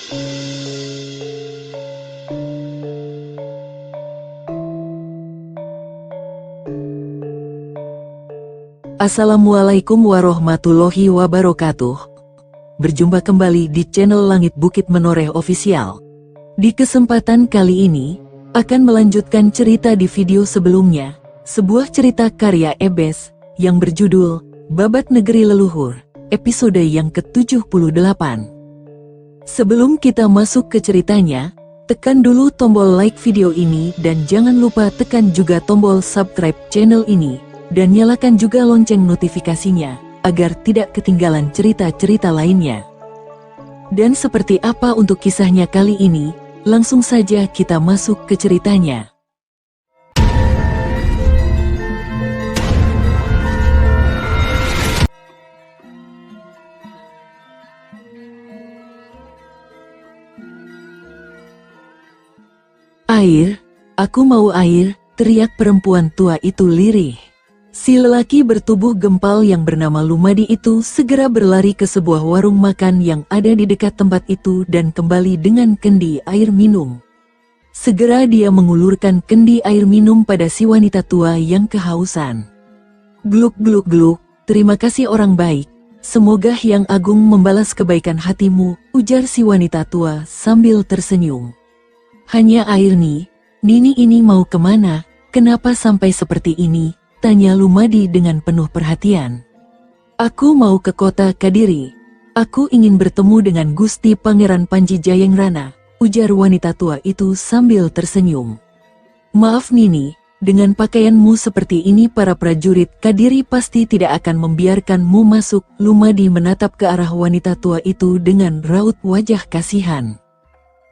Assalamualaikum warahmatullahi wabarakatuh. Berjumpa kembali di channel Langit Bukit Menoreh Official. Di kesempatan kali ini, akan melanjutkan cerita di video sebelumnya, sebuah cerita karya Ebes, yang berjudul, Babat Negeri Leluhur, episode yang ke-78. Sebelum kita masuk ke ceritanya, tekan dulu tombol like video ini dan jangan lupa tekan juga tombol subscribe channel ini. Dan nyalakan juga lonceng notifikasinya, agar tidak ketinggalan cerita-cerita lainnya. Dan seperti apa untuk kisahnya kali ini, langsung saja kita masuk ke ceritanya. Air, aku mau air, teriak perempuan tua itu lirih. Si lelaki bertubuh gempal yang bernama Lumadi itu segera berlari ke sebuah warung makan yang ada di dekat tempat itu dan kembali dengan kendi air minum. Segera dia mengulurkan kendi air minum pada si wanita tua yang kehausan. Gluk gluk gluk, terima kasih orang baik, semoga Hyang Agung membalas kebaikan hatimu, ujar si wanita tua sambil tersenyum. Hanya air nih, Nini ini mau kemana, kenapa sampai seperti ini? Tanya Lumadi dengan penuh perhatian. Aku mau ke kota Kadiri. Aku ingin bertemu dengan Gusti Pangeran Panji Jayengrana, ujar wanita tua itu sambil tersenyum. Maaf Nini, dengan pakaianmu seperti ini para prajurit Kadiri pasti tidak akan membiarkanmu masuk. Lumadi menatap ke arah wanita tua itu dengan raut wajah kasihan.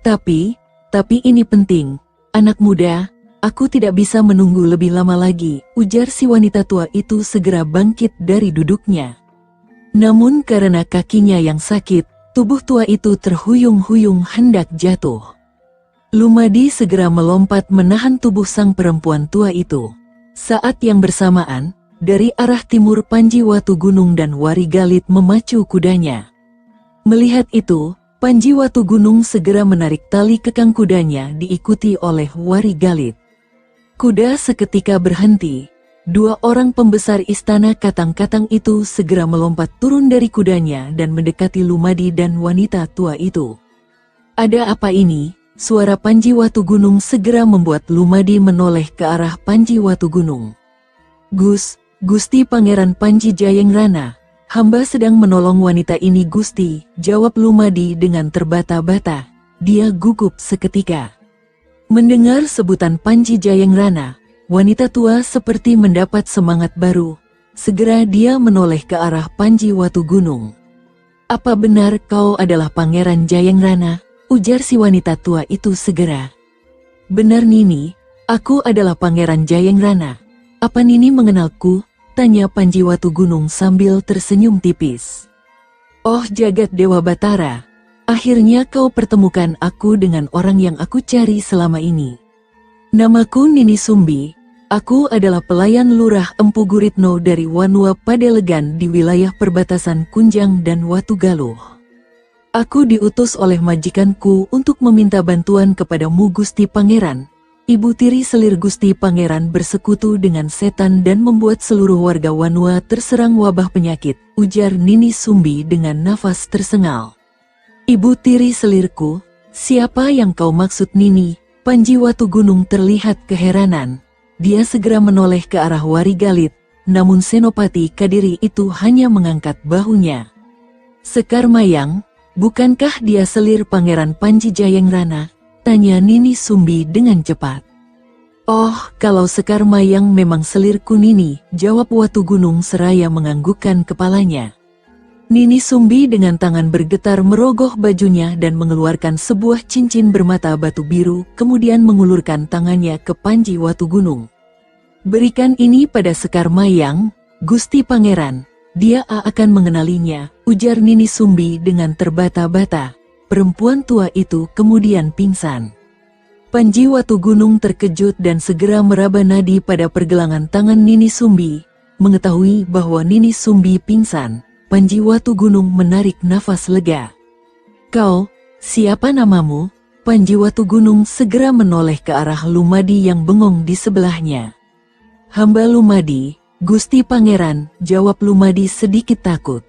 Tapi ini penting, anak muda. Aku tidak bisa menunggu lebih lama lagi, ujar si wanita tua itu segera bangkit dari duduknya. Namun karena kakinya yang sakit, tubuh tua itu terhuyung-huyung hendak jatuh. Lumadi segera melompat menahan tubuh sang perempuan tua itu. Saat yang bersamaan, dari arah timur Panji Watu Gunung dan Wari Galit memacu kudanya. Melihat itu, Panji Watu Gunung segera menarik tali kekang kudanya diikuti oleh Wari Galit. Kuda seketika berhenti. Dua orang pembesar istana Katang-Katang itu segera melompat turun dari kudanya dan mendekati Lumadi dan wanita tua itu. Ada apa ini? Suara Panji Watu Gunung segera membuat Lumadi menoleh ke arah Panji Watu Gunung. Gusti Pangeran Panji Jayengrana, hamba sedang menolong wanita ini Gusti, jawab Lumadi dengan terbata-bata. Dia gugup seketika. Mendengar sebutan Panji Jayengrana, wanita tua seperti mendapat semangat baru. Segera dia menoleh ke arah Panji Watu Gunung. Apa benar kau adalah Pangeran Jayengrana? Ujar si wanita tua itu segera. Benar Nini, aku adalah Pangeran Jayengrana. Apa Nini mengenalku? Tanya Panji Watu Gunung sambil tersenyum tipis. Oh jagat Dewa Batara. Akhirnya kau pertemukan aku dengan orang yang aku cari selama ini. Namaku Nini Sumbi, aku adalah pelayan Lurah Empu Guritno dari Wanua Padelegan di wilayah perbatasan Kunjang dan Watu Galuh. Aku diutus oleh majikanku untuk meminta bantuan kepadamu Gusti Pangeran. Ibu tiri selir Gusti Pangeran bersekutu dengan setan dan membuat seluruh warga Wanua terserang wabah penyakit, ujar Nini Sumbi dengan nafas tersengal. Ibu tiri selirku, siapa yang kau maksud Nini? Panji Watu Gunung terlihat keheranan. Dia segera menoleh ke arah Wari Galit, namun Senopati Kadiri itu hanya mengangkat bahunya. Sekar Mayang, bukankah dia selir Pangeran Panji Jayengrana? Tanya Nini Sumbi dengan cepat. Oh, kalau Sekar Mayang memang selirku Nini, jawab Watu Gunung seraya menganggukkan kepalanya. Nini Sumbi dengan tangan bergetar merogoh bajunya dan mengeluarkan sebuah cincin bermata batu biru, kemudian mengulurkan tangannya ke Panji Watu Gunung. Berikan ini pada Sekar Mayang, Gusti Pangeran, dia akan mengenalinya, ujar Nini Sumbi dengan terbata-bata. Perempuan tua itu kemudian pingsan. Panji Watu Gunung terkejut dan segera meraba nadi pada pergelangan tangan Nini Sumbi. Mengetahui bahwa Nini Sumbi pingsan, Panji Watu Gunung menarik nafas lega. Kau, Siapa namamu? Panji Watu Gunung segera menoleh ke arah Lumadi yang bengong di sebelahnya. Hamba Lumadi, Gusti Pangeran, jawab Lumadi sedikit takut.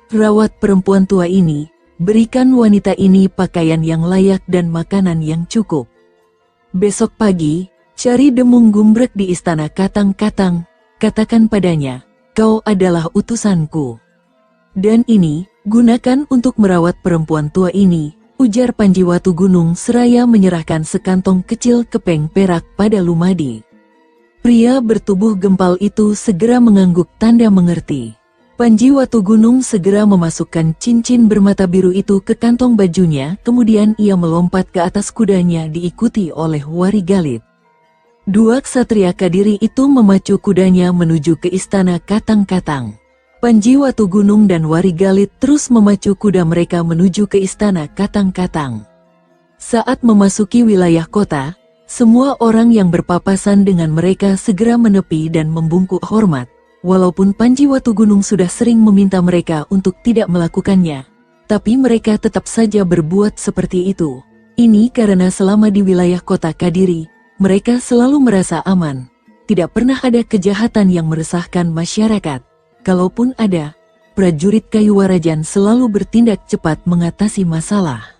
Rawat perempuan tua ini, berikan wanita ini pakaian yang layak dan makanan yang cukup. Besok pagi, cari Demung Gumbrek di istana Katang-Katang, katakan padanya, kau adalah utusanku. Dan ini, gunakan untuk merawat perempuan tua ini, ujar Panji Watu Gunung seraya menyerahkan sekantong kecil kepeng perak pada Lumadi. Pria bertubuh gempal itu segera mengangguk tanda mengerti. Panji Watu Gunung segera memasukkan cincin bermata biru itu ke kantong bajunya, kemudian ia melompat ke atas kudanya diikuti oleh Warigalit. Dua ksatria Kadiri itu memacu kudanya menuju ke istana Katang-Katang. Panji Watu Gunung dan Warigalit terus memacu kuda mereka menuju ke istana Katang-Katang. Saat memasuki wilayah kota, semua orang yang berpapasan dengan mereka segera menepi dan membungkuk hormat. Walaupun Panji Watu Gunung sudah sering meminta mereka untuk tidak melakukannya, tapi mereka tetap saja berbuat seperti itu. Ini karena selama di wilayah kota Kadiri, mereka selalu merasa aman. Tidak pernah ada kejahatan yang meresahkan masyarakat. Kalaupun ada, prajurit Kayuwarajan selalu bertindak cepat mengatasi masalah.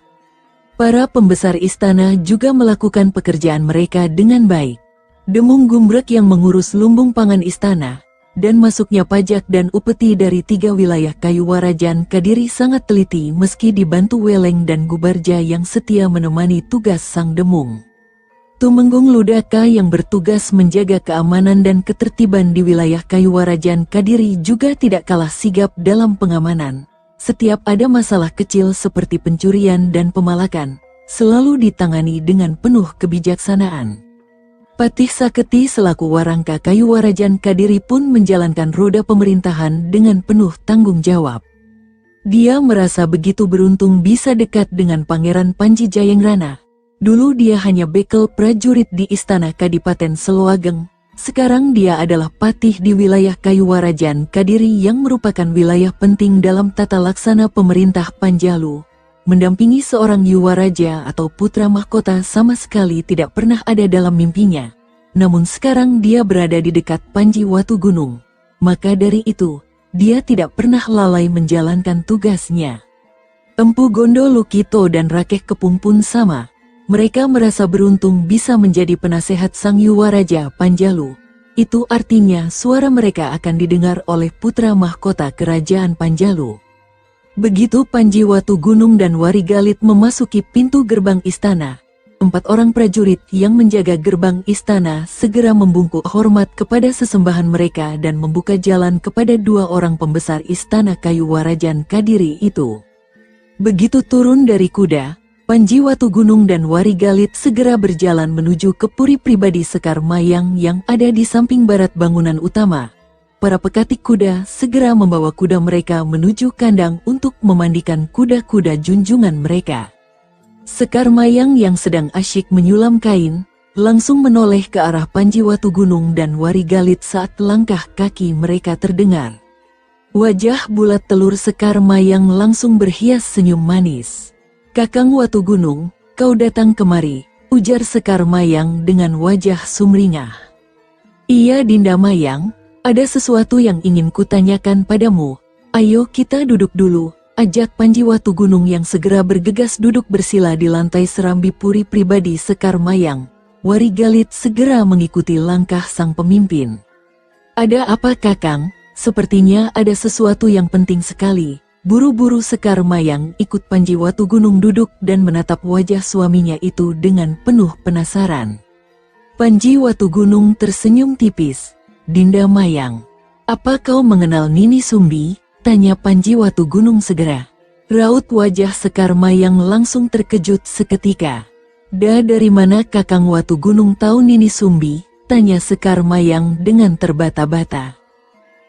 Para pembesar istana juga melakukan pekerjaan mereka dengan baik. Demung Gumbrek yang mengurus lumbung pangan istana, dan masuknya pajak dan upeti dari 3 wilayah Kayuwarajan Kadiri sangat teliti meski dibantu Weleng dan Gubarja yang setia menemani tugas Sang Demung. Tumenggung Ludaka yang bertugas menjaga keamanan dan ketertiban di wilayah Kayuwarajan Kadiri juga tidak kalah sigap dalam pengamanan. Setiap ada masalah kecil seperti pencurian dan pemalakan, selalu ditangani dengan penuh kebijaksanaan. Patih Saketi selaku Warangka Kayuwarajan Kadiri pun menjalankan roda pemerintahan dengan penuh tanggung jawab. Dia merasa begitu beruntung bisa dekat dengan Pangeran Panji Jayengrana. Dulu dia hanya bekel prajurit di istana Kadipaten Seloageng, sekarang dia adalah patih di wilayah Kayuwarajan Kadiri yang merupakan wilayah penting dalam tata laksana pemerintah Panjalu. Mendampingi seorang Yuwaraja atau putra mahkota sama sekali tidak pernah ada dalam mimpinya. Namun sekarang dia berada di dekat Panji Watu Gunung, maka dari itu, dia tidak pernah lalai menjalankan tugasnya. Empu Gondo Lukito dan Rakeh Kepung pun sama. Mereka merasa beruntung bisa menjadi penasehat Sang Yuwaraja Panjalu. Itu artinya suara mereka akan didengar oleh putra mahkota kerajaan Panjalu. Begitu Panji Watu Gunung dan Warigalit memasuki pintu gerbang istana, 4 orang prajurit yang menjaga gerbang istana segera membungkuk hormat kepada sesembahan mereka dan membuka jalan kepada 2 orang pembesar istana Kayuwarajan Kadiri itu. Begitu turun dari kuda, Panji Watu Gunung dan Warigalit segera berjalan menuju ke puri pribadi Sekar Mayang yang ada di samping barat bangunan utama. Para pekatik kuda segera membawa kuda mereka menuju kandang untuk memandikan kuda-kuda junjungan mereka. Sekar Mayang yang sedang asyik menyulam kain, langsung menoleh ke arah Panji Watu Gunung dan Warigalit saat langkah kaki mereka terdengar. Wajah bulat telur Sekar Mayang langsung berhias senyum manis. "Kakang Watu Gunung, kau datang kemari," ujar Sekar Mayang dengan wajah sumringah. "Iya Dinda Mayang, ada sesuatu yang ingin kutanyakan padamu. Ayo kita duduk dulu," ajak Panji Watu Gunung yang segera bergegas duduk bersila di lantai serambi puri pribadi Sekar Mayang. Warigalit segera mengikuti langkah sang pemimpin. "Ada apa Kakang? Sepertinya ada sesuatu yang penting sekali." Buru-buru Sekar Mayang ikut Panji Watu Gunung duduk dan menatap wajah suaminya itu dengan penuh penasaran. Panji Watu Gunung tersenyum tipis. "Dinda Mayang, apa kau mengenal Nini Sumbi?" tanya Panji Watu Gunung segera. Raut wajah Sekar Mayang langsung terkejut seketika. Dari mana Kakang Watu Gunung tahu Nini Sumbi?" tanya Sekar Mayang dengan terbata-bata.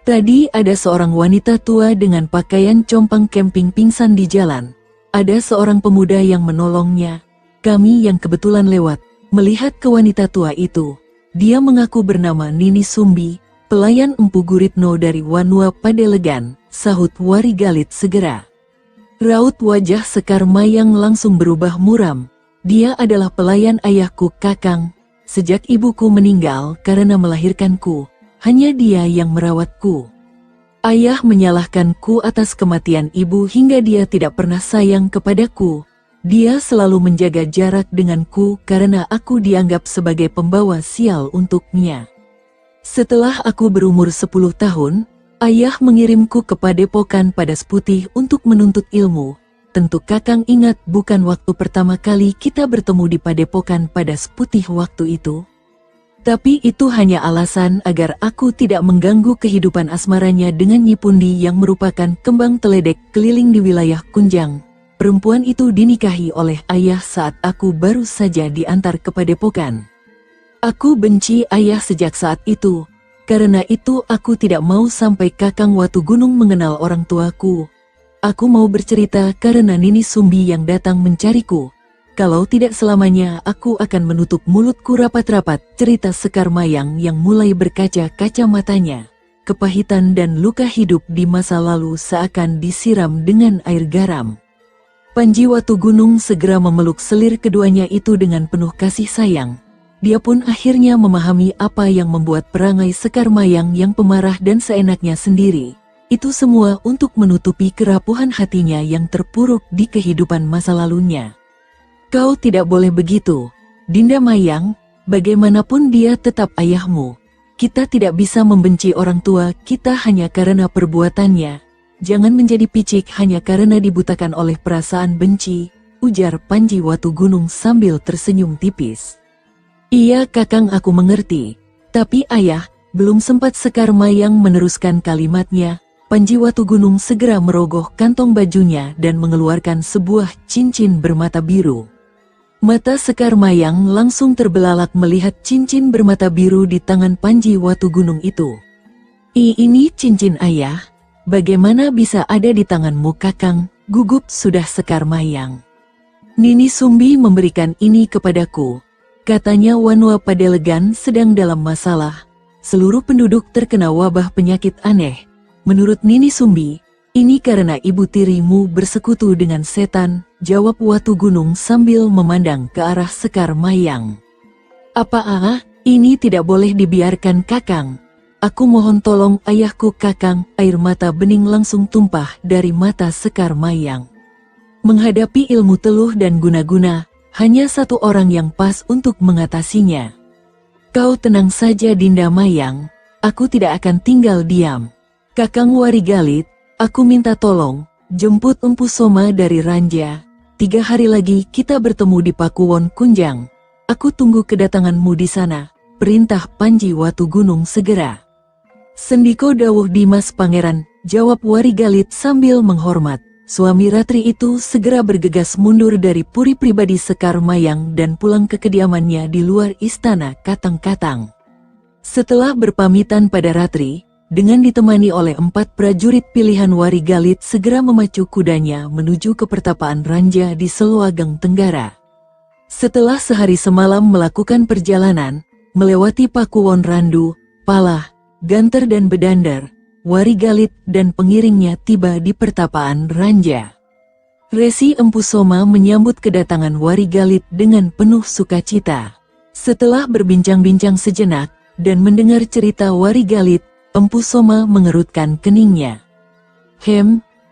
"Tadi ada seorang wanita tua dengan pakaian compang camping pingsan di jalan. Ada seorang pemuda yang menolongnya. Kami yang kebetulan lewat, melihat ke wanita tua itu. Dia mengaku bernama Nini Sumbi, pelayan Empu Guritno dari Wanua Padelegan," sahut Warigalit segera. Raut wajah Sekar Mayang langsung berubah muram. Dia adalah pelayan ayahku, Kakang. Sejak ibuku meninggal karena melahirkanku, hanya dia yang merawatku. Ayah menyalahkanku atas kematian ibu hingga dia tidak pernah sayang kepadaku. Dia selalu menjaga jarak denganku karena aku dianggap sebagai pembawa sial untuknya. Setelah aku berumur 10 tahun, ayah mengirimku ke Padepokan Padas Putih untuk menuntut ilmu. Tentu Kakang ingat bukan waktu pertama kali kita bertemu di Padepokan Padas Putih waktu itu. Tapi itu hanya alasan agar aku tidak mengganggu kehidupan asmaranya dengan Nyi Pundi yang merupakan kembang teledek keliling di wilayah Kunjang. Perempuan itu dinikahi oleh ayah saat aku baru saja diantar ke Padepokan. Aku benci ayah sejak saat itu. Karena itu aku tidak mau sampai Kakang Watu Gunung mengenal orang tuaku. Aku mau bercerita karena Nini Sumbi yang datang mencariku. Kalau tidak selamanya aku akan menutup mulutku rapat-rapat, cerita Sekar Mayang yang mulai berkaca-kaca matanya. Kepahitan dan luka hidup di masa lalu seakan disiram dengan air garam. Panji Watu Gunung segera memeluk selir keduanya itu dengan penuh kasih sayang. Dia pun akhirnya memahami apa yang membuat perangai Sekar Mayang yang pemarah dan seenaknya sendiri. Itu semua untuk menutupi kerapuhan hatinya yang terpuruk di kehidupan masa lalunya. Kau tidak boleh begitu, Dinda Mayang, bagaimanapun dia tetap ayahmu. Kita tidak bisa membenci orang tua kita hanya karena perbuatannya. Jangan menjadi picik hanya karena dibutakan oleh perasaan benci, ujar Panji Watu Gunung sambil tersenyum tipis. Iya Kakang, aku mengerti. Tapi ayah, belum sempat Sekar Mayang meneruskan kalimatnya, Panji Watu Gunung segera merogoh kantong bajunya dan mengeluarkan sebuah cincin bermata biru. Mata Sekar Mayang langsung terbelalak melihat cincin bermata biru di tangan Panji Watu Gunung itu. Ini cincin ayah, bagaimana bisa ada di tanganmu Kakang? Gugup sudah Sekar Mayang. Nini Sumbi memberikan ini kepadaku. Katanya Wanua Padelegan sedang dalam masalah. Seluruh penduduk terkena wabah penyakit aneh. Menurut Nini Sumbi, ini karena ibu tirimu bersekutu dengan setan, jawab Watu Gunung sambil memandang ke arah Sekar Mayang. Apa ini tidak boleh dibiarkan Kakang. Aku mohon tolong ayahku Kakang. Air mata bening langsung tumpah dari mata Sekar Mayang. Menghadapi ilmu teluh dan guna-guna, hanya satu orang yang pas untuk mengatasinya. Kau tenang saja Dinda Mayang, aku tidak akan tinggal diam. Kakang Warigalit, aku minta tolong, jemput Empu Soma dari Ranja. 3 hari lagi kita bertemu di Pakuwon Kunjang. Aku tunggu kedatanganmu di sana, perintah Panji Watu Gunung segera. Sendiko dawuh Dimas Pangeran, jawab Warigalit sambil menghormat. Suami Ratri itu segera bergegas mundur dari puri pribadi Sekar Mayang dan pulang ke kediamannya di luar istana Katang-Katang. Setelah berpamitan pada Ratri, dengan ditemani oleh 4 prajurit pilihan Warigalit segera memacu kudanya menuju ke pertapaan Ranja di Seloageng Tenggara. Setelah sehari semalam melakukan perjalanan, melewati Pakuwon Randu, Palah, Ganter dan Bedander, Warigalit dan pengiringnya tiba di pertapaan Ranja. Resi Empu Soma menyambut kedatangan Warigalit dengan penuh sukacita. Setelah berbincang-bincang sejenak dan mendengar cerita Warigalit, Empu Soma mengerutkan keningnya.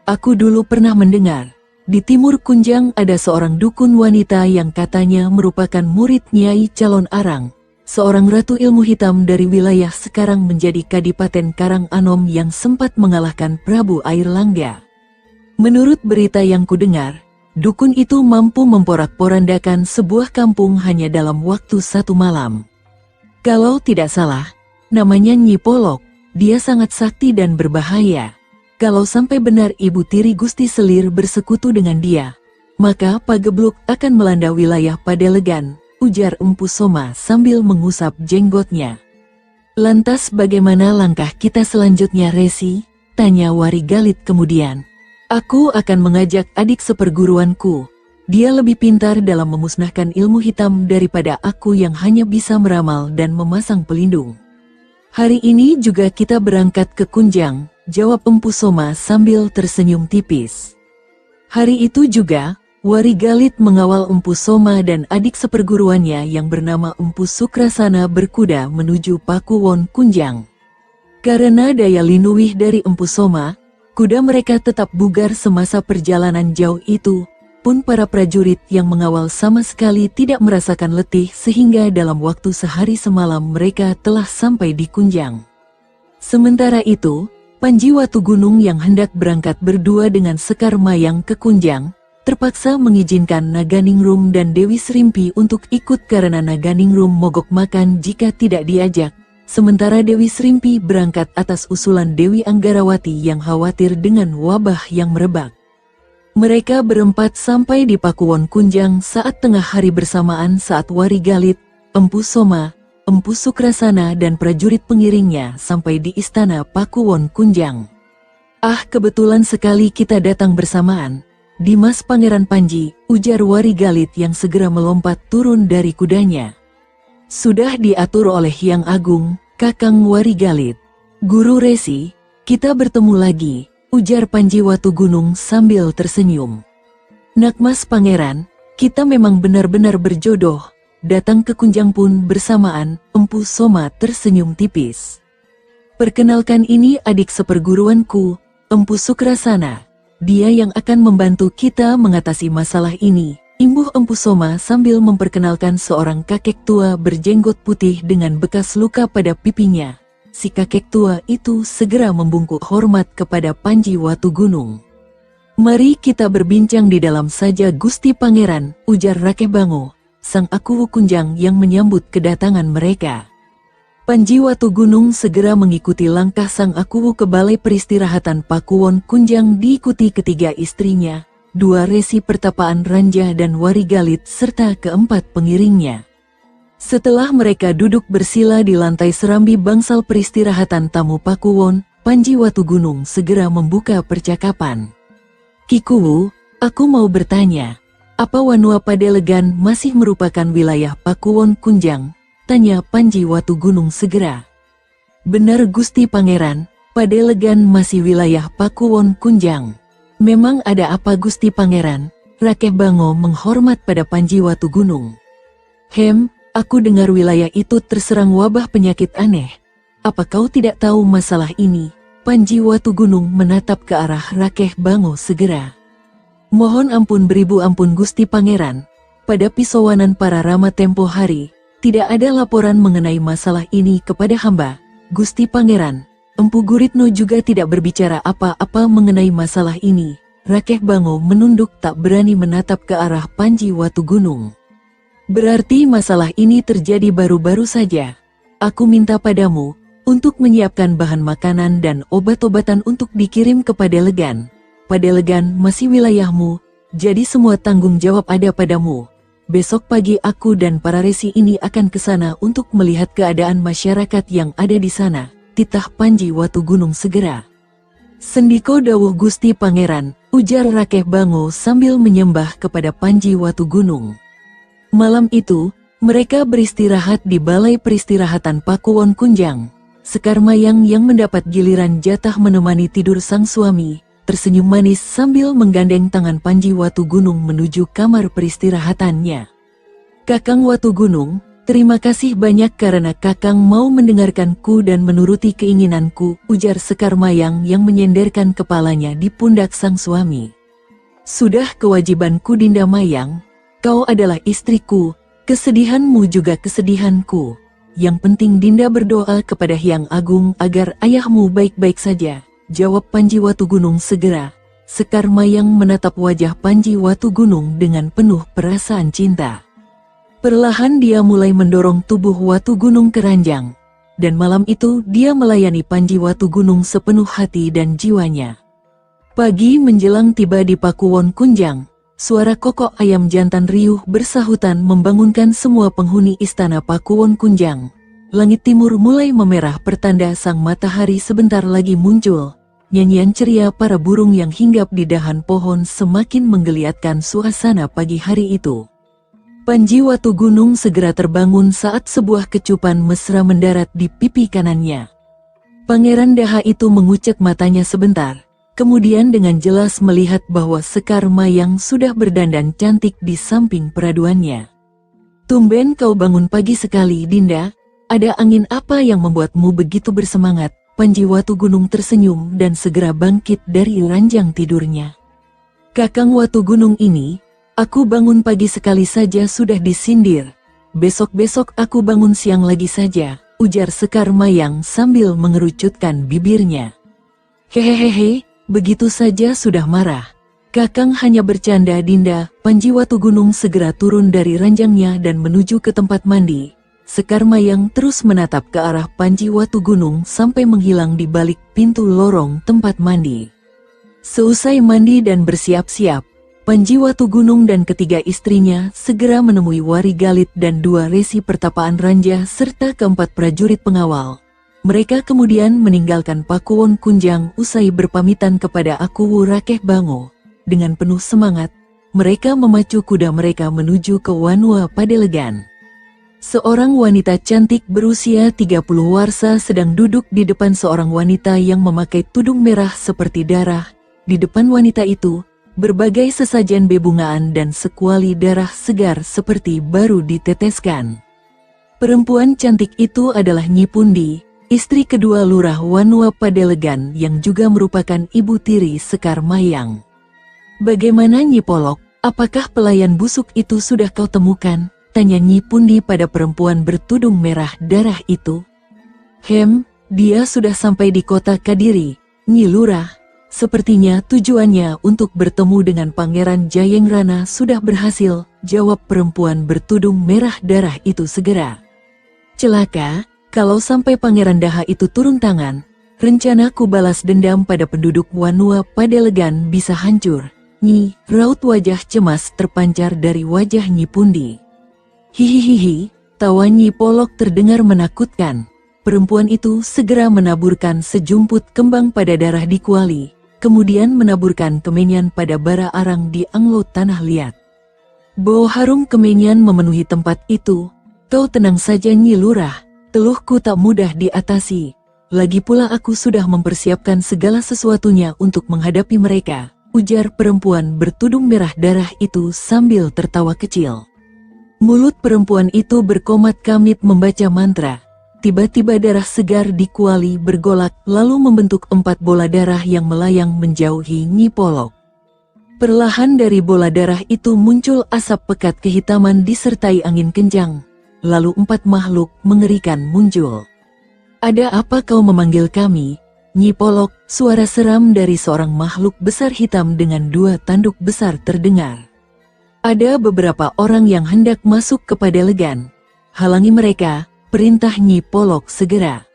Aku dulu pernah mendengar, di timur Kunjang ada seorang dukun wanita yang katanya merupakan murid Nyai Calon Arang, seorang ratu ilmu hitam dari wilayah sekarang menjadi Kadipaten Karang Anom yang sempat mengalahkan Prabu Airlangga. Menurut berita yang kudengar, dukun itu mampu memporak-porandakan sebuah kampung hanya dalam waktu 1 malam. Kalau tidak salah, namanya Nyi Polok. Dia sangat sakti dan berbahaya. Kalau sampai benar ibu tiri Gusti Selir bersekutu dengan dia, maka pagebluk akan melanda wilayah Padelegan, ujar Empu Soma sambil mengusap jenggotnya. Lantas bagaimana langkah kita selanjutnya Resi? Tanya Warigalit kemudian. Aku akan mengajak adik seperguruanku. Dia lebih pintar dalam memusnahkan ilmu hitam daripada aku yang hanya bisa meramal dan memasang pelindung. Hari ini juga kita berangkat ke Kunjang, jawab Empu Soma sambil tersenyum tipis. Hari itu juga, Warigalit mengawal Empu Soma dan adik seperguruannya yang bernama Empu Sukrasana berkuda menuju Pakuwon Kunjang. Karena daya linuwih dari Empu Soma, kuda mereka tetap bugar semasa perjalanan jauh itu, pun para prajurit yang mengawal sama sekali tidak merasakan letih sehingga dalam waktu sehari semalam mereka telah sampai di Kunjang. Sementara itu, Panji Watugunung yang hendak berangkat berdua dengan Sekar Mayang ke Kunjang, terpaksa mengizinkan Naganingrum dan Dewi Srimpi untuk ikut karena Naganingrum mogok makan jika tidak diajak, sementara Dewi Srimpi berangkat atas usulan Dewi Anggarawati yang khawatir dengan wabah yang merebak. Mereka berempat sampai di Pakuwon Kunjang saat tengah hari bersamaan saat Warigalit, Empu Soma, Empu Sukrasana dan prajurit pengiringnya sampai di istana Pakuwon Kunjang. "Ah, kebetulan sekali kita datang bersamaan, Dimas Pangeran Panji," ujar Warigalit yang segera melompat turun dari kudanya. "Sudah diatur oleh Hyang Agung, Kakang Warigalit." "Guru Resi, kita bertemu lagi," ujar Panji Watugunung sambil tersenyum. "Nak Mas Pangeran, kita memang benar-benar berjodoh. Datang ke Kunjang pun bersamaan," Empu Soma tersenyum tipis. "Perkenalkan, ini adik seperguruanku, Empu Sukrasana. Dia yang akan membantu kita mengatasi masalah ini," imbuh Empu Soma sambil memperkenalkan seorang kakek tua berjenggot putih dengan bekas luka pada pipinya. Si kakek tua itu segera membungkuk hormat kepada Panji Watugunung. "Mari kita berbincang di dalam saja, Gusti Pangeran," ujar Rakeh Bango, sang Akuwu Kunjang yang menyambut kedatangan mereka. Panji Watugunung segera mengikuti langkah sang Akuwu ke balai peristirahatan Pakuwon Kunjang diikuti ketiga istrinya, dua resi pertapaan Ranja dan Warigalit serta keempat pengiringnya. Setelah mereka duduk bersila di lantai serambi bangsal peristirahatan tamu Pakuwon, Panji Watugunung segera membuka percakapan. "Kikuwu, aku mau bertanya, apa Wanua Padelegan masih merupakan wilayah Pakuwon Kunjang?" tanya Panji Watugunung segera. "Benar Gusti Pangeran, Padelegan masih wilayah Pakuwon Kunjang." "Memang ada apa Gusti Pangeran?" Rakeh Bango menghormat pada Panji Watugunung. Aku dengar wilayah itu terserang wabah penyakit aneh. Apa kau tidak tahu masalah ini?" Panji Watugunung menatap ke arah Rakeh Bango segera. "Mohon ampun beribu ampun Gusti Pangeran, pada pisauanan para rama tempo hari, tidak ada laporan mengenai masalah ini kepada hamba, Gusti Pangeran. Empu Guritno juga tidak berbicara apa-apa mengenai masalah ini." Rakeh Bango menunduk tak berani menatap ke arah Panji Watugunung. "Berarti masalah ini terjadi baru-baru saja. Aku minta padamu untuk menyiapkan bahan makanan dan obat-obatan untuk dikirim ke Padelegan. Padelegan masih wilayahmu, jadi semua tanggung jawab ada padamu. Besok pagi aku dan para resi ini akan ke sana untuk melihat keadaan masyarakat yang ada di sana," titah Panji Watugunung segera. "Sendiko dawuh Gusti Pangeran," ujar Rakeh Bango sambil menyembah kepada Panji Watugunung. Malam itu, mereka beristirahat di balai peristirahatan Pakuwon Kunjang. Sekar Mayang yang mendapat giliran jatah menemani tidur sang suami, tersenyum manis sambil menggandeng tangan Panji Watugunung menuju kamar peristirahatannya. "Kakang Watugunung, terima kasih banyak karena Kakang mau mendengarkanku dan menuruti keinginanku," ujar Sekar Mayang yang menyenderkan kepalanya di pundak sang suami. "Sudah kewajibanku Dinda Mayang. Kau adalah istriku, kesedihanmu juga kesedihanku. Yang penting Dinda berdoa kepada Hyang Agung agar ayahmu baik-baik saja," jawab Panji Watugunung segera. Sekar Mayang menatap wajah Panji Watugunung dengan penuh perasaan cinta. Perlahan dia mulai mendorong tubuh Watugunung ke ranjang, dan malam itu dia melayani Panji Watugunung sepenuh hati dan jiwanya. Pagi menjelang tiba di Pakuwon Kunjang. Suara kokok ayam jantan riuh bersahutan membangunkan semua penghuni istana Pakuwon Kunjang. Langit timur mulai memerah pertanda sang matahari sebentar lagi muncul. Nyanyian ceria para burung yang hinggap di dahan pohon semakin menggeliatkan suasana pagi hari itu. Panji Watugunung segera terbangun saat sebuah kecupan mesra mendarat di pipi kanannya. Pangeran Daha itu mengucek matanya sebentar, kemudian dengan jelas melihat bahwa Sekar Mayang sudah berdandan cantik di samping peraduannya. "Tumben kau bangun pagi sekali, Dinda. Ada angin apa yang membuatmu begitu bersemangat?" Panji Watu Gunung tersenyum dan segera bangkit dari ranjang tidurnya. "Kakang Watu Gunung ini, aku bangun pagi sekali saja sudah disindir. Besok-besok aku bangun siang lagi saja," ujar Sekar Mayang sambil mengerucutkan bibirnya. "Hehehehe, begitu saja sudah marah. Kakang hanya bercanda, Dinda." Panji Watu Gunung segera turun dari ranjangnya dan menuju ke tempat mandi. Sekar Mayang terus menatap ke arah Panji Watu Gunung sampai menghilang di balik pintu lorong tempat mandi. Seusai mandi dan bersiap-siap, Panji Watu Gunung dan ketiga istrinya segera menemui Wari Galit dan 2 resi pertapaan Ranja serta 4 prajurit pengawal. Mereka kemudian meninggalkan Pakuwon Kunjang usai berpamitan kepada Akuwu Rakeh Bango. Dengan penuh semangat, mereka memacu kuda mereka menuju ke Wanua Padelegan. Seorang wanita cantik berusia 30 warsa sedang duduk di depan seorang wanita yang memakai tudung merah seperti darah. Di depan wanita itu, berbagai sesajen bebungaan dan sekuali darah segar seperti baru diteteskan. Perempuan cantik itu adalah Nyi Pundi, istri kedua Lurah Wanua Padelegan yang juga merupakan ibu tiri Sekar Mayang. "Bagaimana Nyi Polok, apakah pelayan busuk itu sudah kau temukan?" tanya Nyi Pundi pada perempuan bertudung merah darah itu. Dia sudah sampai di kota Kadiri, Nyi Lurah. Sepertinya tujuannya untuk bertemu dengan Pangeran Jayengrana sudah berhasil," jawab perempuan bertudung merah darah itu segera. "Celaka, kalau sampai Pangeran Daha itu turun tangan, rencanaku balas dendam pada penduduk Wanua Padelegan bisa hancur." "Nyi," raut wajah cemas terpancar dari wajah Nyi Pundi. "Hihihihi," tawa Nyi Polok terdengar menakutkan. Perempuan itu segera menaburkan sejumput kembang pada darah di kuali, kemudian menaburkan kemenyan pada bara arang di anglo tanah liat. Bau harum kemenyan memenuhi tempat itu. "Kau tenang saja Nyi Lurah, teluhku tak mudah diatasi. Lagi pula aku sudah mempersiapkan segala sesuatunya untuk menghadapi mereka," ujar perempuan bertudung merah darah itu sambil tertawa kecil. Mulut perempuan itu berkomat kamit membaca mantra. Tiba-tiba darah segar di kuali bergolak lalu membentuk 4 bola darah yang melayang menjauhi Nyi Polok. Perlahan dari bola darah itu muncul asap pekat kehitaman disertai angin kencang. Lalu 4 makhluk mengerikan muncul. "Ada apa kau memanggil kami, Nyi Polok?" Suara seram dari seorang makhluk besar hitam dengan 2 tanduk besar terdengar. "Ada beberapa orang yang hendak masuk ke Padelegan. Halangi mereka," perintah Nyi Polok segera.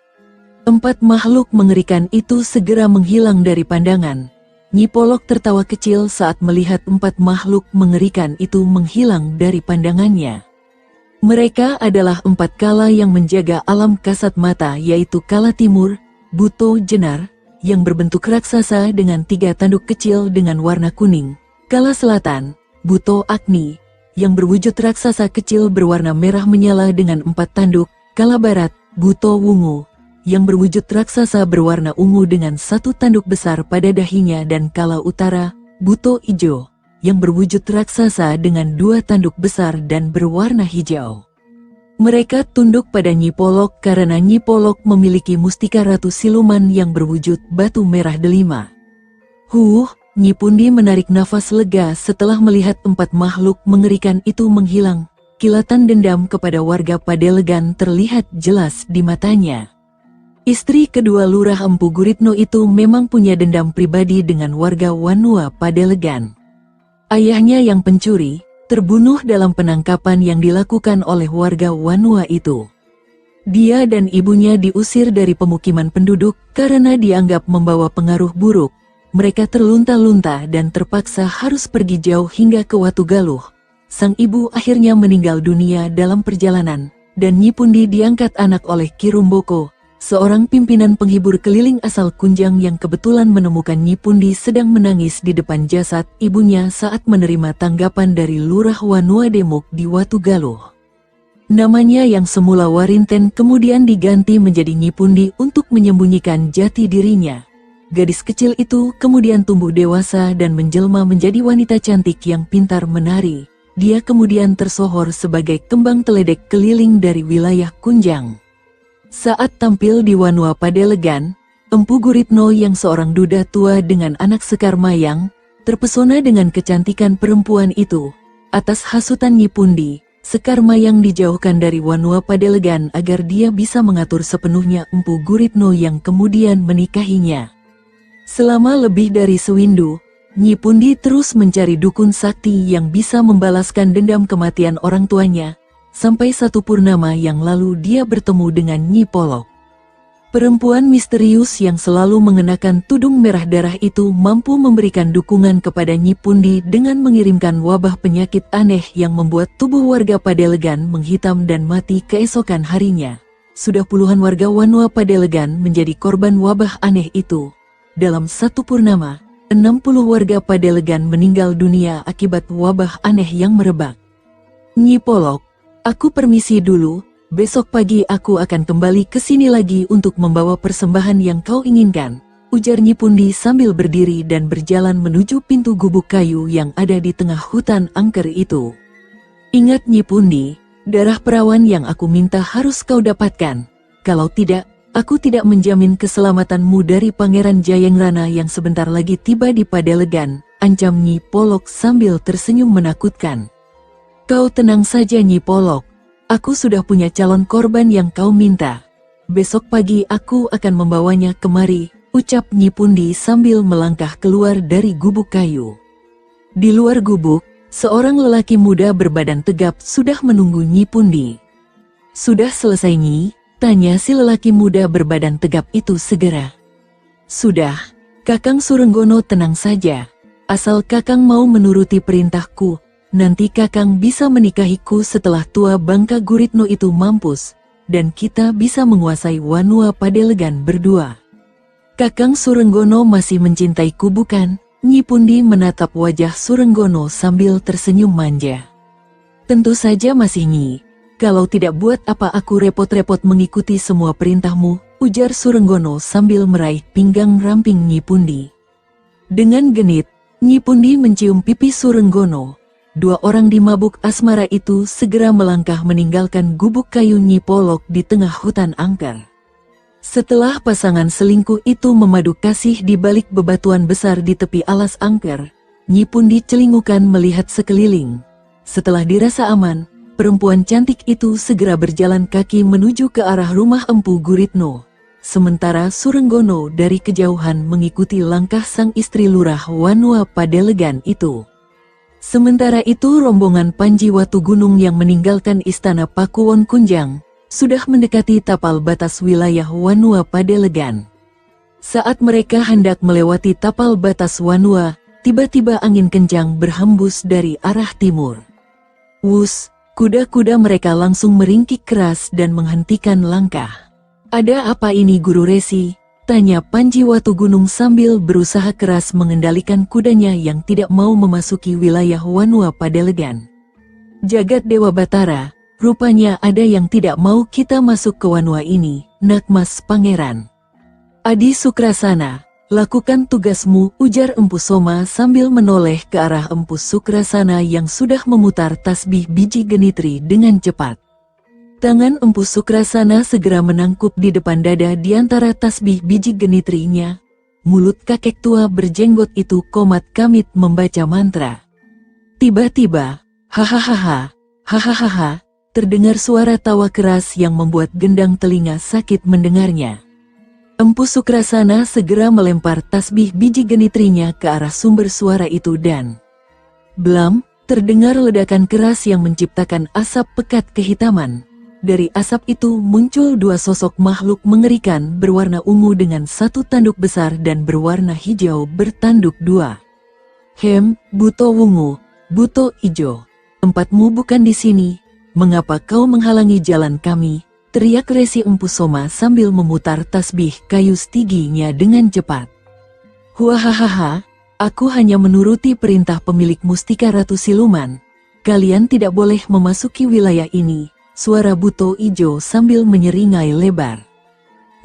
4 makhluk mengerikan itu segera menghilang dari pandangan. Nyi Polok tertawa kecil saat melihat 4 makhluk mengerikan itu menghilang dari pandangannya. Mereka adalah 4 kala yang menjaga alam kasat mata, yaitu Kala Timur, Buto Jenar, yang berbentuk raksasa dengan 3 tanduk kecil dengan warna kuning. Kala Selatan, Buto Agni, yang berwujud raksasa kecil berwarna merah menyala dengan 4 tanduk. Kala Barat, Buto Wungu, yang berwujud raksasa berwarna ungu dengan 1 tanduk besar pada dahinya. Dan Kala Utara, Buto Ijo, yang berwujud raksasa dengan 2 tanduk besar dan berwarna hijau. Mereka tunduk pada Nyi Polok karena Nyi Polok memiliki mustika ratu siluman yang berwujud batu merah delima. Nyi Pundi menarik nafas lega setelah melihat 4 makhluk mengerikan itu menghilang. Kilatan dendam kepada warga Padelegan terlihat jelas di matanya. Istri kedua Lurah Empu Guritno itu memang punya dendam pribadi dengan warga Wanua Padelegan. Ayahnya yang pencuri, terbunuh dalam penangkapan yang dilakukan oleh warga Wanua itu. Dia dan ibunya diusir dari pemukiman penduduk karena dianggap membawa pengaruh buruk. Mereka terlunta-lunta dan terpaksa harus pergi jauh hingga ke Watu Galuh. Sang ibu akhirnya meninggal dunia dalam perjalanan, dan Nyi Pundi diangkat anak oleh Ki Rumboko, seorang pimpinan penghibur keliling asal Kunjang yang kebetulan menemukan Nyi Pundi sedang menangis di depan jasad ibunya saat menerima tanggapan dari Lurah Wanua Demuk di Watu Galuh. Namanya yang semula Warinten kemudian diganti menjadi Nyi Pundi untuk menyembunyikan jati dirinya. Gadis kecil itu kemudian tumbuh dewasa dan menjelma menjadi wanita cantik yang pintar menari. Dia kemudian tersohor sebagai kembang teledek keliling dari wilayah Kunjang. Saat tampil di Wanua Padelegan, Empu Guritno yang seorang duda tua dengan anak Sekar Mayang, terpesona dengan kecantikan perempuan itu. Atas hasutan Nyi Pundi, Sekar Mayang dijauhkan dari Wanua Padelegan agar dia bisa mengatur sepenuhnya Empu Guritno yang kemudian menikahinya. Selama lebih dari sewindu, Nyi Pundi terus mencari dukun sakti yang bisa membalaskan dendam kematian orang tuanya, sampai satu purnama yang lalu dia bertemu dengan Nyi Polok. Perempuan misterius yang selalu mengenakan tudung merah darah itu mampu memberikan dukungan kepada Nyi Pundi dengan mengirimkan wabah penyakit aneh yang membuat tubuh warga Padelegan menghitam dan mati keesokan harinya. Sudah puluhan warga Wanua Padelegan menjadi korban wabah aneh itu. Dalam satu purnama, 60 warga Padelegan meninggal dunia akibat wabah aneh yang merebak. Nyi Polok, aku permisi dulu, besok pagi aku akan kembali ke sini lagi untuk membawa persembahan yang kau inginkan, ujar Nyi Pundi sambil berdiri dan berjalan menuju pintu gubuk kayu yang ada di tengah hutan angker itu. Ingat Nyi Pundi, darah perawan yang aku minta harus kau dapatkan, kalau tidak, aku tidak menjamin keselamatanmu dari Pangeran Jayangrana yang sebentar lagi tiba di Padelegan, ancam Nyi Polok sambil tersenyum menakutkan. Kau tenang saja Nyi Polok, aku sudah punya calon korban yang kau minta. Besok pagi aku akan membawanya kemari, ucap Nyi Pundi sambil melangkah keluar dari gubuk kayu. Di luar gubuk, seorang lelaki muda berbadan tegap sudah menunggu Nyi Pundi. Sudah selesai Nyi? Tanya si lelaki muda berbadan tegap itu segera. Sudah, Kakang Surenggono tenang saja. Asal Kakang mau menuruti perintahku, nanti Kakang bisa menikahiku setelah tua Bangka Guritno itu mampus, dan kita bisa menguasai Wanua Padelegan berdua. Kakang Surenggono masih mencintaiku bukan? Nyi Pundi menatap wajah Surenggono sambil tersenyum manja. Tentu saja masih Nyi. Kalau tidak buat apa aku repot-repot mengikuti semua perintahmu, ujar Surenggono sambil meraih pinggang ramping Nyi Pundi. Dengan genit, Nyi Pundi mencium pipi Surenggono. Dua orang di mabuk asmara itu segera melangkah meninggalkan gubuk kayu Nyi Polok di tengah hutan angker. Setelah pasangan selingkuh itu memadu kasih di balik bebatuan besar di tepi alas angker, Nyi Pundi celingukan melihat sekeliling. Setelah dirasa aman, perempuan cantik itu segera berjalan kaki menuju ke arah rumah Empu Guritno. Sementara Surenggono dari kejauhan mengikuti langkah sang istri lurah Wanua Padelegan itu. Sementara itu rombongan Panji Watu Gunung yang meninggalkan istana Pakuwon Kunjang, sudah mendekati tapal batas wilayah Wanua Padelegan. Saat mereka hendak melewati tapal batas Wanua, tiba-tiba angin kencang berhembus dari arah timur. Wus! Kuda-kuda mereka langsung meringkik keras dan menghentikan langkah. Ada apa ini Guru Resi? Tanya Panji Watu Gunung sambil berusaha keras mengendalikan kudanya yang tidak mau memasuki wilayah Wanua Padelegan. Jagat Dewa Batara, rupanya ada yang tidak mau kita masuk ke Wanua ini, Nak Mas Pangeran. Adi Sukrasana, lakukan tugasmu, ujar Empu Soma sambil menoleh ke arah Empu Sukrasana yang sudah memutar tasbih biji genitri dengan cepat. Tangan Empu Sukrasana segera menangkup di depan dada di antara tasbih biji genitrinya. Mulut kakek tua berjenggot itu komat kamit membaca mantra. Tiba-tiba, hahaha, hahaha, terdengar suara tawa keras yang membuat gendang telinga sakit mendengarnya. Empu Sukrasana segera melempar tasbih biji genitrinya ke arah sumber suara itu dan blam, terdengar ledakan keras yang menciptakan asap pekat kehitaman. Dari asap itu muncul dua sosok makhluk mengerikan berwarna ungu dengan satu tanduk besar dan berwarna hijau bertanduk dua. Buto Wungu, Buto Ijo, tempatmu bukan di sini, mengapa kau menghalangi jalan kami? Teriak Resi Empu Soma sambil memutar tasbih kayu stiginya dengan cepat. Huahahaha, aku hanya menuruti perintah pemilik Mustika Ratu Siluman. Kalian tidak boleh memasuki wilayah ini, suara Buto Ijo sambil menyeringai lebar.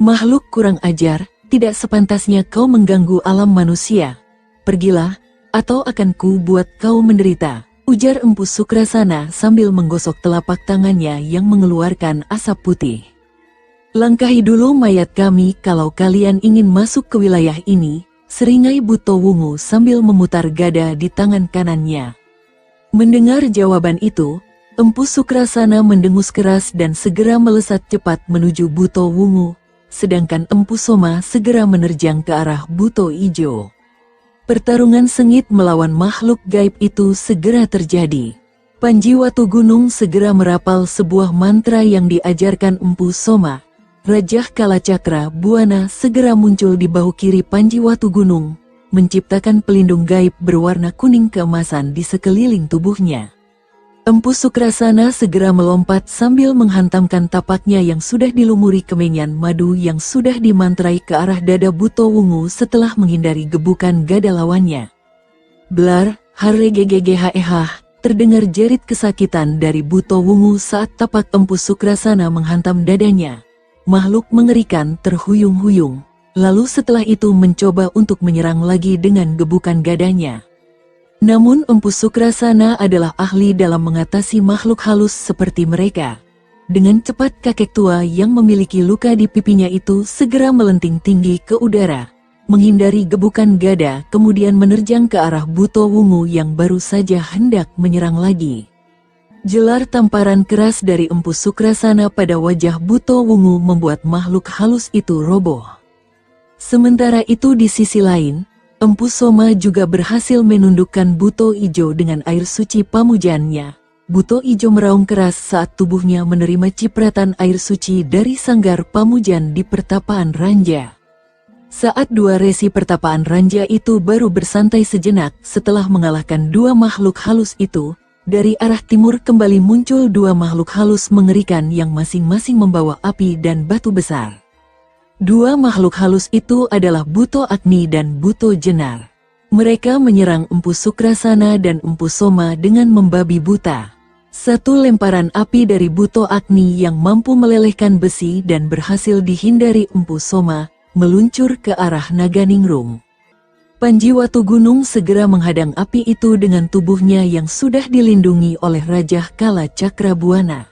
Makhluk kurang ajar, tidak sepantasnya kau mengganggu alam manusia. Pergilah, atau akan ku buat kau menderita, ujar Empu Sukrasana sambil menggosok telapak tangannya yang mengeluarkan asap putih. Langkahi dulu mayat kami kalau kalian ingin masuk ke wilayah ini, seringai Buto Wungu sambil memutar gada di tangan kanannya. Mendengar jawaban itu, Empu Sukrasana mendengus keras dan segera melesat cepat menuju Buto Wungu, sedangkan Empu Soma segera menerjang ke arah Buto Ijo. Pertarungan sengit melawan makhluk gaib itu segera terjadi. Panji Watu Gunung segera merapal sebuah mantra yang diajarkan Empu Soma. Rajah Kalacakra Buana segera muncul di bahu kiri Panji Watu Gunung, menciptakan pelindung gaib berwarna kuning keemasan di sekeliling tubuhnya. Empu Sukrasana segera melompat sambil menghantamkan tapaknya yang sudah dilumuri kemenyan madu yang sudah dimantrai ke arah dada Buto Wungu setelah menghindari gebukan gada lawannya. Blar, harregegegeheh, terdengar jerit kesakitan dari Buto Wungu saat tapak Empu Sukrasana menghantam dadanya. Makhluk mengerikan terhuyung-huyung, lalu setelah itu mencoba untuk menyerang lagi dengan gebukan gadanya. Namun Empu Sukrasana adalah ahli dalam mengatasi makhluk halus seperti mereka. Dengan cepat kakek tua yang memiliki luka di pipinya itu segera melenting tinggi ke udara, menghindari gebukan gada kemudian menerjang ke arah Buto Wungu yang baru saja hendak menyerang lagi. Jelar tamparan keras dari Empu Sukrasana pada wajah Buto Wungu membuat makhluk halus itu roboh. Sementara itu di sisi lain, Empu Soma juga berhasil menundukkan Buto Ijo dengan air suci pamujannya. Buto Ijo meraung keras saat tubuhnya menerima cipratan air suci dari sanggar pamujan di pertapaan Ranja. Saat dua resi pertapaan Ranja itu baru bersantai sejenak setelah mengalahkan dua makhluk halus itu, dari arah timur kembali muncul dua makhluk halus mengerikan yang masing-masing membawa api dan batu besar. Dua makhluk halus itu adalah Buto Agni dan Buto Jenar. Mereka menyerang Empu Sukrasana dan Empu Soma dengan membabi buta. Satu lemparan api dari Buto Agni yang mampu melelehkan besi dan berhasil dihindari Empu Soma, meluncur ke arah Naganingrum. Panji Watu Gunung segera menghadang api itu dengan tubuhnya yang sudah dilindungi oleh Rajah Kalacakra Buana.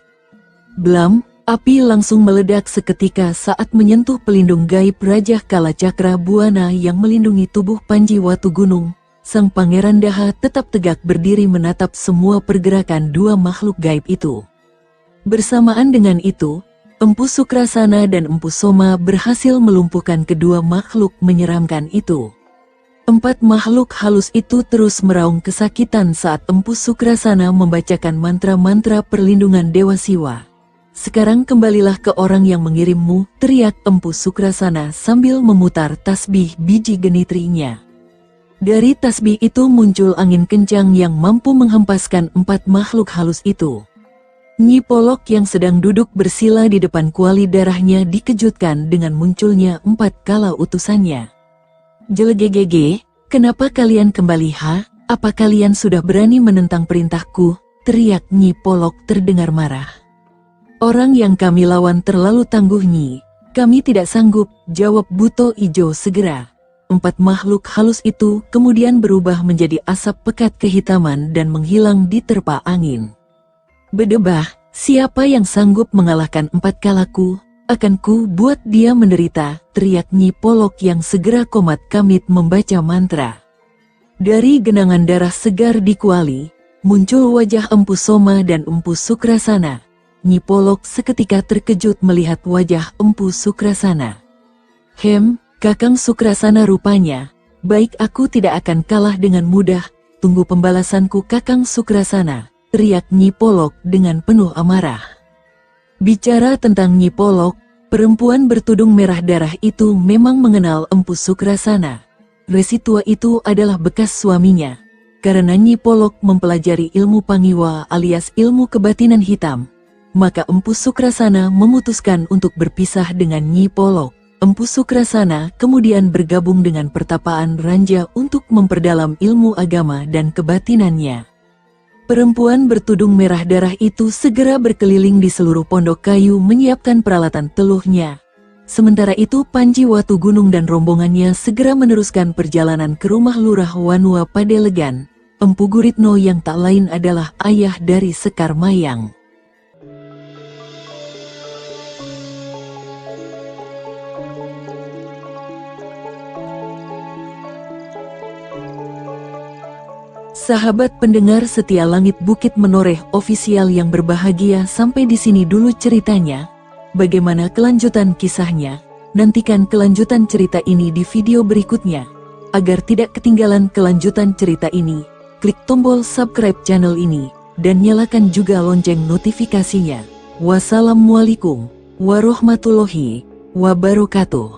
Blam! Api langsung meledak seketika saat menyentuh pelindung gaib Rajah Kalacakra Buana yang melindungi tubuh Panji Watu Gunung. Sang Pangeran Daha tetap tegak berdiri menatap semua pergerakan dua makhluk gaib itu. Bersamaan dengan itu, Empu Sukrasana dan Empu Soma berhasil melumpuhkan kedua makhluk menyeramkan itu. Empat makhluk halus itu terus meraung kesakitan saat Empu Sukrasana membacakan mantra-mantra perlindungan Dewa Siwa. Sekarang kembalilah ke orang yang mengirimmu, teriak Empu Sukrasana sambil memutar tasbih biji genitrinya. Dari tasbih itu muncul angin kencang yang mampu menghempaskan empat makhluk halus itu. Nyi Polok yang sedang duduk bersila di depan kuali darahnya dikejutkan dengan munculnya empat kala utusannya. Jelegegege, kenapa kalian kembali ha? Apa kalian sudah berani menentang perintahku? Teriak Nyi Polok terdengar marah. Orang yang kami lawan terlalu tangguh Nyi, kami tidak sanggup, jawab Buto Ijo segera. Empat makhluk halus itu kemudian berubah menjadi asap pekat kehitaman dan menghilang diterpa angin. Bedebah, siapa yang sanggup mengalahkan empat kalaku, akan ku buat dia menderita, teriak Nyi Polok yang segera komat kamit membaca mantra. Dari genangan darah segar di kuali, muncul wajah Empu Soma dan Empu Sukrasana. Nyi Polok seketika terkejut melihat wajah Empu Sukrasana. Kakang Sukrasana rupanya. Baik, aku tidak akan kalah dengan mudah. Tunggu pembalasanku Kakang Sukrasana, teriak Nyi Polok dengan penuh amarah. Bicara tentang Nyi Polok, perempuan bertudung merah darah itu memang mengenal Empu Sukrasana. Resi tua itu adalah bekas suaminya. Karena Nyi Polok mempelajari ilmu Pangiwa alias ilmu kebatinan hitam, maka Empu Sukrasana memutuskan untuk berpisah dengan Nyi Polok. Empu Sukrasana kemudian bergabung dengan pertapaan Ranja untuk memperdalam ilmu agama dan kebatinannya. Perempuan bertudung merah darah itu segera berkeliling di seluruh pondok kayu menyiapkan peralatan teluhnya. Sementara itu Panji Watu Gunung dan rombongannya segera meneruskan perjalanan ke rumah Lurah Wanua Padelegan. Empu Guritno yang tak lain adalah ayah dari Sekar Mayang. Sahabat pendengar setia Langit Bukit Menoreh ofisial yang berbahagia, sampai di sini dulu ceritanya. Bagaimana kelanjutan kisahnya? Nantikan kelanjutan cerita ini di video berikutnya. Agar tidak ketinggalan kelanjutan cerita ini, klik tombol subscribe channel ini, dan nyalakan juga lonceng notifikasinya. Wassalamualaikum warahmatullahi wabarakatuh.